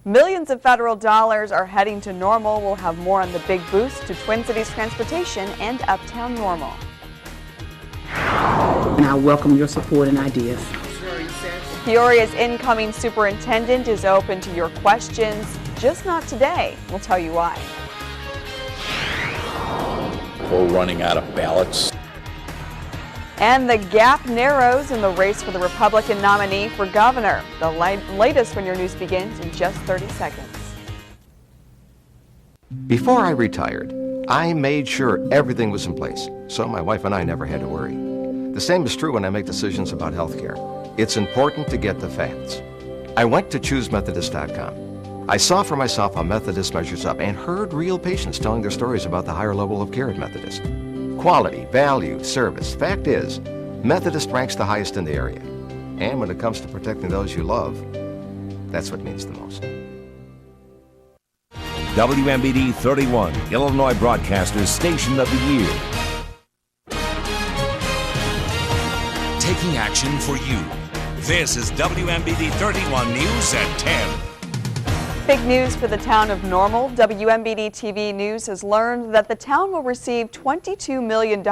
Millions of federal dollars are heading to Normal. We'll have more on the big boost to Twin Cities transportation and Uptown Normal. And I welcome your support and ideas. Peoria's incoming superintendent is open to your questions, just not today. We'll tell you why. We're running out of ballots. And the gap narrows in the race for the Republican nominee for governor. The latest when your news begins in just 30 seconds. Before I retired, I made sure everything was in place, so my wife and I never had to worry. The same is true when I make decisions about health care. It's important to get the facts. I went to ChooseMethodist.com. I saw for myself how Methodist measures up and heard real patients telling their stories about the higher level of care at Methodist. Quality, value, service. Fact is, Methodist ranks the highest in the area. And when it comes to protecting those you love, that's what means the most. WMBD 31, Illinois Broadcasters Station of the Year. Taking action for you. This is WMBD 31 News at 10. Big news for the town of Normal. WMBD TV News has learned that the town will receive $22 million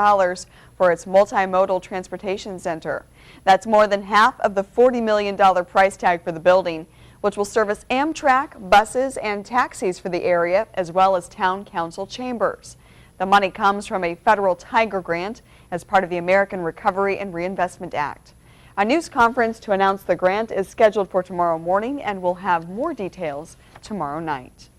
for its multimodal transportation center. That's more than half of the $40 million price tag for the building, which will service Amtrak, buses, and taxis for the area, as well as town council chambers. The money comes from a federal Tiger grant as part of the American Recovery and Reinvestment Act. A news conference to announce the grant is scheduled for tomorrow morning, and we'll have more details tomorrow night.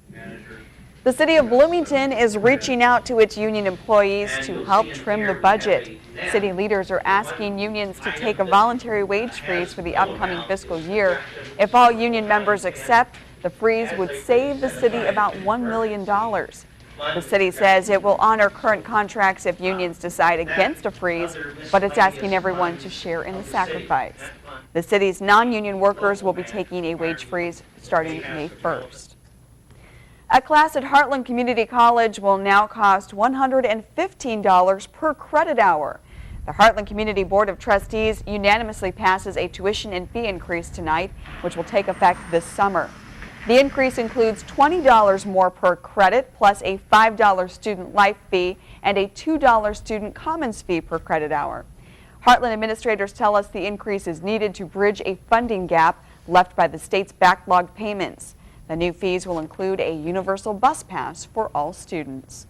The city of Bloomington is reaching out to its union employees to help trim the budget. City leaders are asking unions to take a voluntary wage freeze for the upcoming fiscal year. If all union members accept, the freeze would save the city about $1 million. The city says it will honor current contracts if unions decide against a freeze, but it's asking everyone to share in the sacrifice. The city's non-union workers will be taking a wage freeze starting May 1st. A class at Heartland Community College will now cost $115 per credit hour. The Heartland Community Board of Trustees unanimously passes a tuition and fee increase tonight, which will take effect this summer. The increase includes $20 more per credit, plus a $5 student life fee and a $2 student commons fee per credit hour. Heartland administrators tell us the increase is needed to bridge a funding gap left by the state's backlogged payments. The new fees will include a universal bus pass for all students.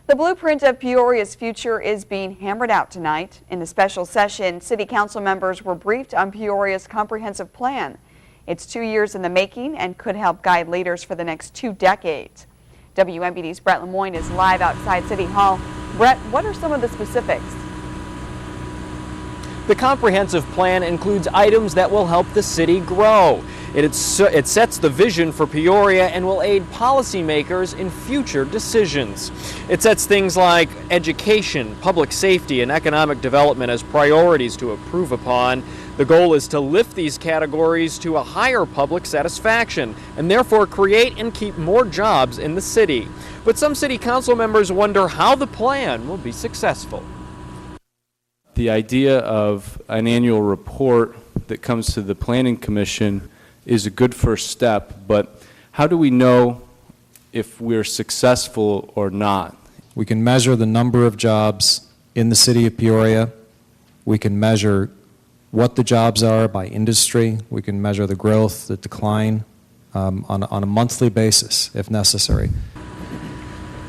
The blueprint of Peoria's future is being hammered out tonight. In a special session, City Council members were briefed on Peoria's comprehensive plan. It's 2 years in the making and could help guide leaders for the next 2 decades. WMBD's Brett Lemoyne is live outside City Hall. Brett, what are some of the specifics? The comprehensive plan includes items that will help the city grow. It sets the vision for Peoria and will aid policymakers in future decisions. It sets things like education, public safety, and economic development as priorities to improve upon. The goal is to lift these categories to a higher public satisfaction and therefore create and keep more jobs in the city. But some city council members wonder how the plan will be successful. The idea of an annual report that comes to the Planning Commission is a good first step, but how do we know if we're successful or not? We can measure the number of jobs in the city of Peoria. We can measure what the jobs are by industry. We can measure the growth, the decline on a monthly basis if necessary.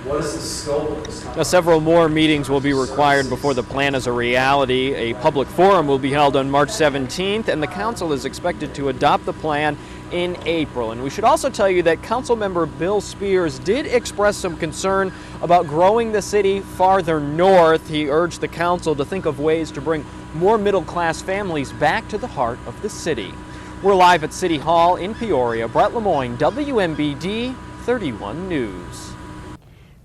What is the scope of this? Now, several more meetings will be required before the plan is a reality. A public forum will be held on March 17th, and the council is expected to adopt the plan in April. And we should also tell you that Councilmember Bill Spears did express some concern about growing the city farther north. He urged the council to think of ways to bring more middle-class families back to the heart of the city. We're live at City Hall in Peoria. Brett Lemoyne, WMBD 31 News.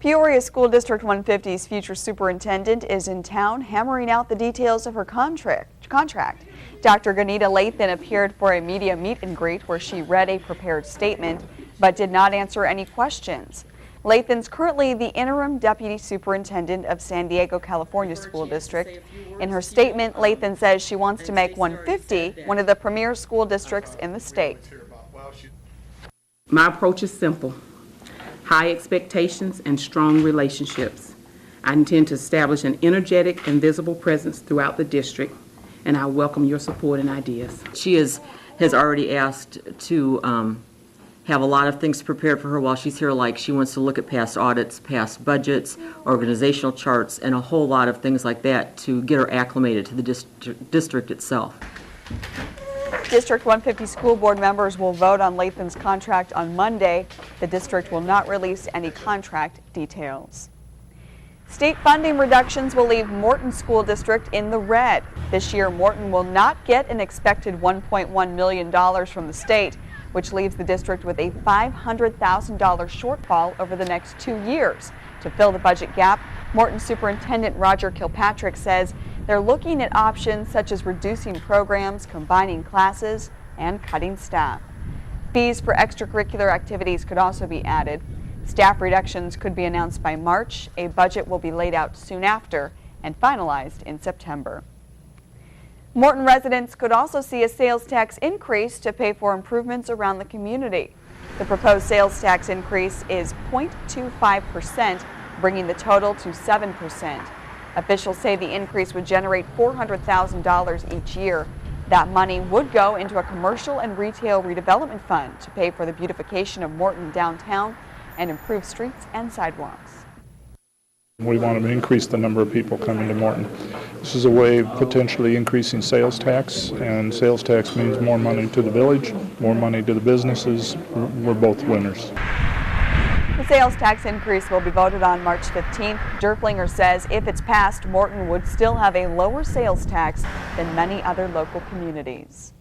Peoria School District 150's future superintendent is in town hammering out the details of her contract. Dr. Ganita Lathan appeared for a media meet and greet where she read a prepared statement but did not answer any questions. Lathan's currently the interim deputy superintendent of San Diego, California School District. In her statement, Lathan says she wants to make 150 one of the premier school districts in the state. My approach is simple: high expectations and strong relationships. I intend to establish an energetic and visible presence throughout the district, and I welcome your support and ideas. She has already asked to have a lot of things prepared for her while she's here, like she wants to look at past audits, past budgets, organizational charts, and a whole lot of things like that to get her acclimated to the district itself. District 150 school board members will vote on Lathan's contract on Monday. The district will not release any contract details. State funding reductions will leave Morton School District in the red. This year, Morton will not get an expected $1.1 million from the state, which leaves the district with a $500,000 shortfall over the next 2 years. To fill the budget gap, Morton Superintendent Roger Kilpatrick says they're looking at options such as reducing programs, combining classes, and cutting staff. Fees for extracurricular activities could also be added. Staff reductions could be announced by March. A budget will be laid out soon after and finalized in September. Morton residents could also see a sales tax increase to pay for improvements around the community. The proposed sales tax increase is 0.25%, bringing the total to 7%. Officials say the increase would generate $400,000 each year. That money would go into a commercial and retail redevelopment fund to pay for the beautification of Morton downtown and improve streets and sidewalks. We want to increase the number of people coming to Morton. This is a way of potentially increasing sales tax, and sales tax means more money to the village, more money to the businesses. We're both winners. The sales tax increase will be voted on March 15th. Derflinger says if it's passed, Morton would still have a lower sales tax than many other local communities.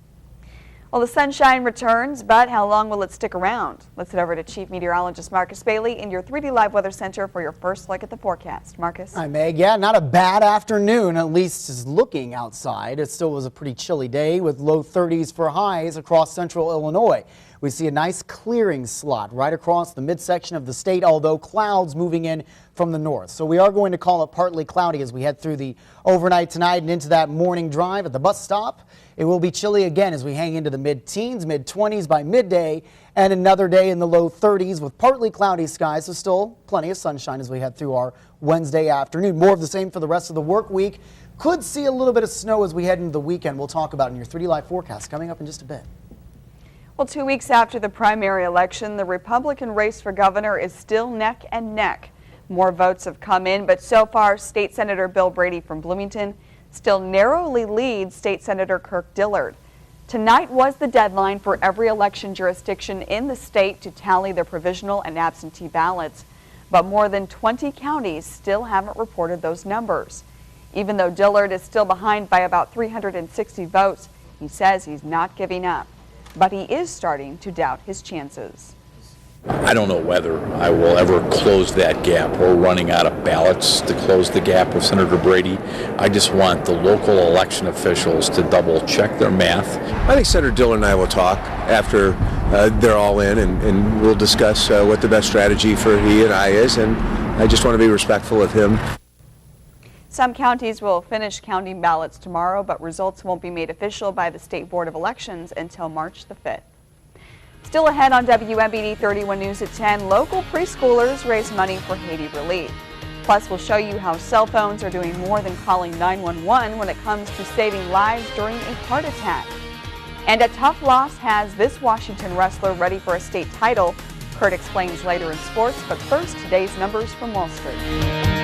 Well, the sunshine returns, but how long will it stick around? Let's head over to Chief Meteorologist Marcus Bailey in your 3D Live Weather Center for your first look at the forecast. Marcus? Hi, Meg. Yeah, not a bad afternoon, at least is looking outside. It still was a pretty chilly day with low 30s for highs across central Illinois. We see a nice clearing slot right across the midsection of the state, although clouds moving in from the north. So we are going to call it partly cloudy as we head through the overnight tonight and into that morning drive at the bus stop. It will be chilly again as we hang into the mid-teens, mid-20s by midday, and another day in the low 30s with partly cloudy skies, so still plenty of sunshine as we head through our Wednesday afternoon. More of the same for the rest of the work week. Could see a little bit of snow as we head into the weekend. We'll talk about it in your 3D Live forecast coming up in just a bit. Well, 2 weeks after the primary election, the Republican race for governor is still neck and neck. More votes have come in, but so far, State Senator Bill Brady from Bloomington still narrowly leads State Senator Kirk Dillard. Tonight was the deadline for every election jurisdiction in the state to tally their provisional and absentee ballots, but more than 20 counties still haven't reported those numbers. Even though Dillard is still behind by about 360 votes, he says he's not giving up. But he is starting to doubt his chances. I don't know whether I will ever close that gap. We're running out of ballots to close the gap with Senator Brady. I just want the local election officials to double check their math. I think Senator Dillard and I will talk after they're all in, and we'll discuss what the best strategy for he and I is, and I just want to be respectful of him. Some counties will finish counting ballots tomorrow, but results won't be made official by the State Board of Elections until March the 5th. Still ahead on WMBD 31 News at 10, local preschoolers raise money for Haiti relief. Plus, we'll show you how cell phones are doing more than calling 911 when it comes to saving lives during a heart attack. And a tough loss has this Washington wrestler ready for a state title. Kurt explains later in sports, but first, today's numbers from Wall Street.